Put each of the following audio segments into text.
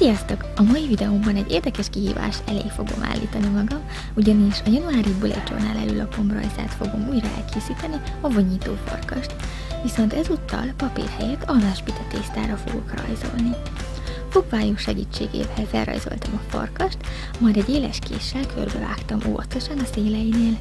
Sziasztok! A mai videómban egy érdekes kihívás elé fogom állítani magam, ugyanis a januári bullet journal előlapom rajzát fogom újra elkészíteni, a vonyító farkast. Viszont ezúttal papír helyett almáspite tésztára fogok rajzolni. Fogvályok segítségével felrajzoltam a farkast, majd egy éles késsel körbevágtam óvatosan a széleinél.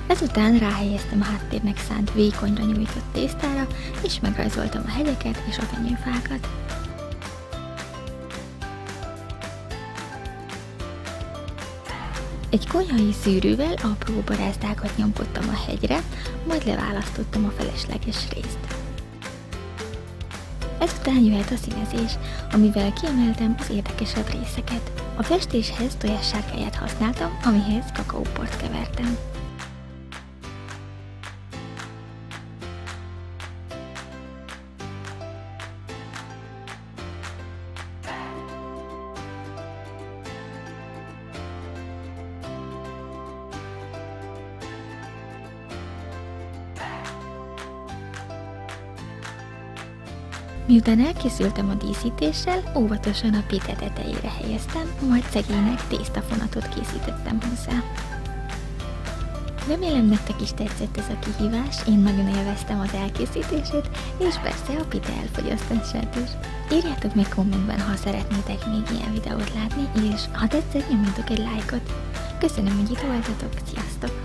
Ezután ráhelyeztem a háttérnek szánt vékonyra nyújtott tésztára, és megrajzoltam a hegyeket és a fenyőfákat. Egy konyhai szűrővel apró barázdákat nyomkodtam a hegyre, majd leválasztottam a felesleges részt. Ezután jöhet a színezés, amivel kiemeltem az érdekesebb részeket. A festéshez tojássárkáját használtam, amihez kakaóport kevertem. Miután elkészültem a díszítéssel, óvatosan a pite tetejére helyeztem, majd szegénynek tésztafonatot készítettem hozzá. Remélem nektek is tetszett ez a kihívás, én nagyon élveztem az elkészítését, és persze a pite elfogyasztását is. Írjátok meg kommentben, ha szeretnétek még ilyen videót látni, és ha tetszett, nyomjatok egy lájkot. Köszönöm, hogy itt voltatok, sziasztok!